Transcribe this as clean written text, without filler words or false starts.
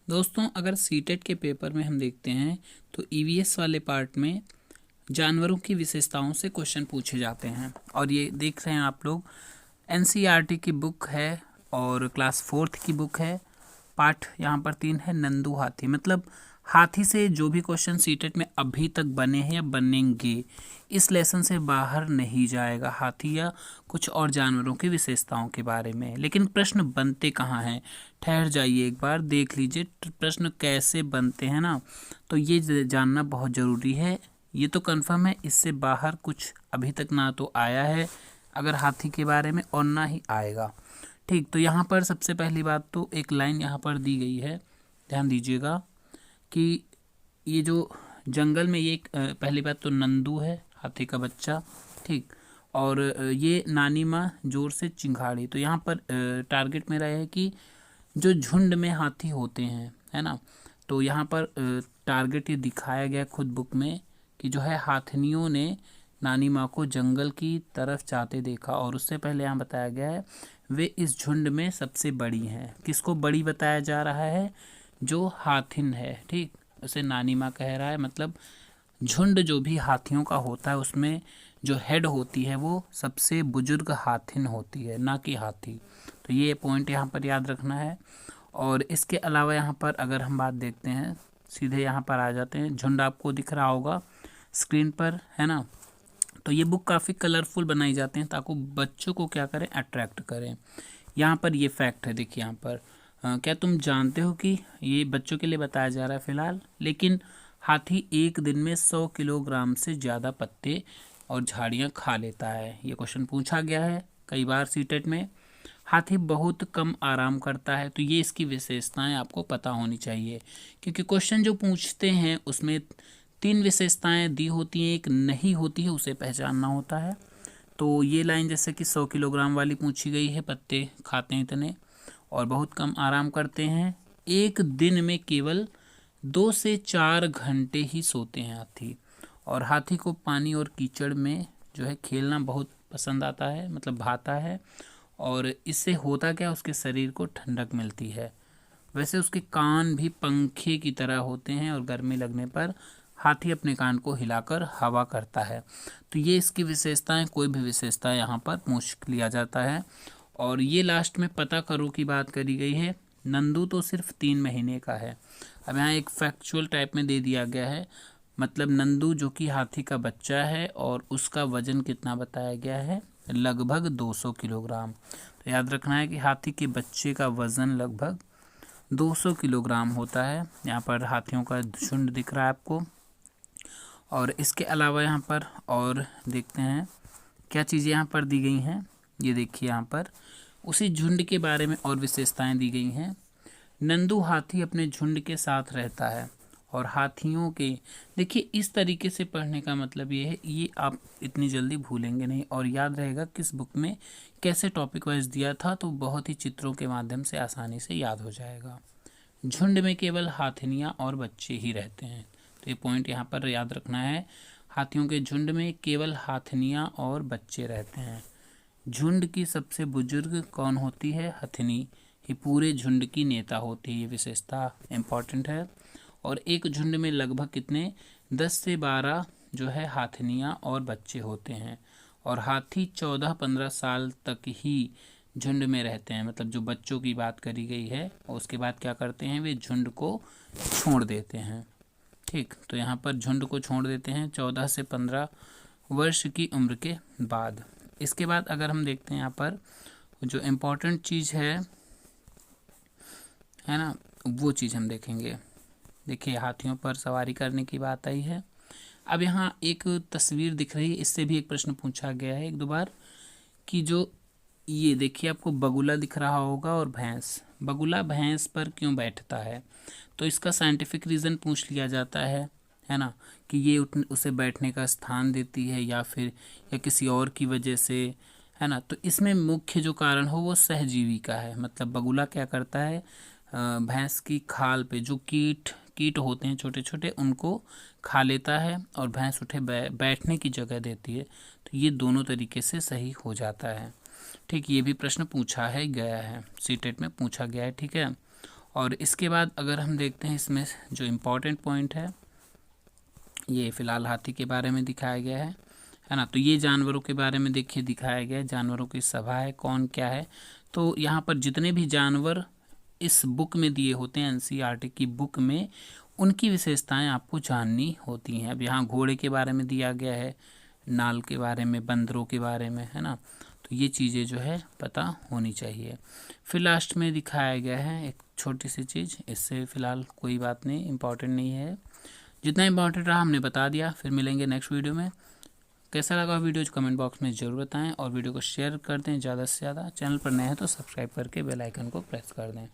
दोस्तों, अगर सीटेट के पेपर में हम देखते हैं तो ईवीएस वाले पार्ट में जानवरों की विशेषताओं से क्वेश्चन पूछे जाते हैं। और ये देख रहे हैं आप लोग, एनसीईआरटी की बुक है और क्लास 4th की बुक है। पार्ट यहाँ पर 3 है, नंदू हाथी। मतलब हाथी से जो भी क्वेश्चन सीटेट में अभी तक बने हैं या बनेंगे, इस लेसन से बाहर नहीं जाएगा हाथी या कुछ और जानवरों की विशेषताओं के बारे में। लेकिन प्रश्न बनते कहाँ हैं, ठहर जाइए, एक बार देख लीजिए प्रश्न कैसे बनते हैं ना, तो ये जानना बहुत ज़रूरी है। ये तो कंफर्म है, इससे बाहर कुछ अभी तक ना तो आया है अगर हाथी के बारे में, और ना ही आएगा। ठीक, तो यहाँ पर सबसे पहली बात तो एक लाइन यहाँ पर दी गई है, ध्यान दीजिएगा कि ये जो जंगल में ये पहली बात तो नंदू है, हाथी का बच्चा। ठीक, और ये नानी माँ जोर से चिंगाड़ी। तो यहाँ पर टारगेट मेरा है कि जो झुंड में हाथी होते हैं, है ना, तो यहाँ पर टारगेट ये दिखाया गया खुद बुक में कि जो है हाथिनियों ने नानी माँ को जंगल की तरफ जाते देखा। और उससे पहले यहाँ बताया गया है वे इस झुंड में सबसे बड़ी हैं। किसको बड़ी बताया जा रहा है? जो हाथिन है। ठीक, उसे नानी माँ कह रहा है, मतलब झुंड जो भी हाथियों का होता है उसमें जो हेड होती है वो सबसे बुजुर्ग हाथिन होती है, ना कि हाथी। तो ये पॉइंट यहाँ पर याद रखना है। और इसके अलावा यहाँ पर अगर हम बात देखते हैं, सीधे यहाँ पर आ जाते हैं। झुंड आपको दिख रहा होगा स्क्रीन पर, है ना। तो ये बुक काफ़ी कलरफुल बनाई जाती हैं ताकि बच्चों को क्या करें, अट्रैक्ट करें। यहाँ पर ये फैक्ट है, देखिए यहाँ पर क्या तुम जानते हो कि ये बच्चों के लिए बताया जा रहा है फिलहाल, लेकिन हाथी एक दिन में 100 किलोग्राम से ज़्यादा पत्ते और झाड़ियाँ खा लेता है। ये क्वेश्चन पूछा गया है कई बार सीटेट में। हाथी बहुत कम आराम करता है, तो ये इसकी विशेषताएं आपको पता होनी चाहिए, क्योंकि क्वेश्चन जो पूछते हैं उसमें 3 विशेषताएं दी होती हैं, एक नहीं होती है, उसे पहचानना होता है। तो ये लाइन जैसे कि 100 किलोग्राम वाली पूछी गई है, पत्ते खाते हैं इतने और बहुत कम आराम करते हैं, एक दिन में केवल 2 से 4 घंटे ही सोते हैं हाथी। और हाथी को पानी और कीचड़ में जो है खेलना बहुत पसंद आता है, मतलब भाता है। और इससे होता क्या, उसके शरीर को ठंडक मिलती है। वैसे उसके कान भी पंखे की तरह होते हैं और गर्मी लगने पर हाथी अपने कान को हिलाकर हवा करता है। तो ये इसकी विशेषताएं, कोई भी विशेषता यहाँ पर पूछ लिया जाता है। और ये लास्ट में पता करो की बात करी गई है। नंदू तो सिर्फ 3 महीने का है। अब यहाँ एक फैक्चुअल टाइप में दे दिया गया है, मतलब नंदू जो कि हाथी का बच्चा है और उसका वजन कितना बताया गया है, लगभग 200 किलोग्राम। तो याद रखना है कि हाथी के बच्चे का वज़न लगभग 200 किलोग्राम होता है। यहाँ पर हाथियों का झुंड दिख रहा है आपको। और इसके अलावा यहाँ पर और देखते हैं क्या चीज़ें यहाँ पर दी गई हैं। ये देखिए यहाँ पर उसी झुंड के बारे में और विशेषताएं दी गई हैं। नंदू हाथी अपने झुंड के साथ रहता है और हाथियों के, देखिए इस तरीके से पढ़ने का मतलब ये है, ये आप इतनी जल्दी भूलेंगे नहीं और याद रहेगा किस बुक में कैसे टॉपिक वाइज दिया था, तो बहुत ही चित्रों के माध्यम से आसानी से याद हो जाएगा। झुंड में केवल हाथिनियाँ और बच्चे ही रहते हैं, तो ये पॉइंट यहाँ पर याद रखना है। हाथियों के झुंड में केवल हाथिनियाँ और बच्चे रहते हैं। झुंड की सबसे बुजुर्ग कौन होती है? हथिनी ही पूरे झुंड की नेता होती है। ये विशेषता इम्पॉर्टेंट है। और एक झुंड में लगभग कितने, 10 से 12 जो है हाथिनियाँ और बच्चे होते हैं। और हाथी 14-15 साल तक ही झुंड में रहते हैं, मतलब जो बच्चों की बात करी गई है। और उसके बाद क्या करते हैं, वे झुंड को छोड़ देते हैं। ठीक, तो यहाँ पर झुंड को छोड़ देते हैं 14 से 15 वर्ष की उम्र के बाद। इसके बाद अगर हम देखते हैं यहाँ पर जो इम्पोर्टेंट चीज़ है ना, वो चीज़ हम देखेंगे। देखिए हाथियों पर सवारी करने की बात आई है। अब यहाँ एक तस्वीर दिख रही है, इससे भी एक प्रश्न पूछा गया है 1-2 बार कि जो ये देखिए आपको बगुला दिख रहा होगा और भैंस, बगुला भैंस पर क्यों बैठता है, तो इसका साइंटिफिक रीज़न पूछ लिया जाता है ना, कि ये उसे बैठने का स्थान देती है या फिर या किसी और की वजह से, है ना। तो इसमें मुख्य जो कारण हो वो सहजीवी का है, मतलब बगुला क्या करता है, भैंस की खाल पे जो कीट होते हैं छोटे छोटे, उनको खा लेता है और भैंस उठे बैठने की जगह देती है। तो ये दोनों तरीके से सही हो जाता है। ठीक, ये भी प्रश्न पूछा है गया है, सीटेट में पूछा गया है। ठीक है, और इसके बाद अगर हम देखते हैं इसमें जो इम्पोर्टेंट पॉइंट है, ये फ़िलहाल हाथी के बारे में दिखाया गया है ना। तो ये जानवरों के बारे में देखिए दिखाया गया है, जानवरों की सभा है, कौन क्या है। तो यहाँ पर जितने भी जानवर इस बुक में दिए होते हैं, एनसीईआरटी की बुक में, उनकी विशेषताएं आपको जाननी होती हैं। अब यहाँ घोड़े के बारे में दिया गया है, नाल के बारे में, बंदरों के बारे में, है ना। तो ये चीज़ें जो है पता होनी चाहिए। फिर लास्ट में दिखाया गया है एक छोटी सी चीज़, इससे फ़िलहाल कोई बात नहीं, इम्पॉर्टेंट नहीं है, जितना इम्पॉर्टेंट रहा हमने बता दिया। फिर मिलेंगे नेक्स्ट वीडियो में। कैसा लगा वीडियो कमेंट बॉक्स में ज़रूर बताएं और वीडियो को शेयर कर दें ज़्यादा से ज़्यादा। चैनल पर नए हैं तो सब्सक्राइब करके बेल आइकन को प्रेस कर दें।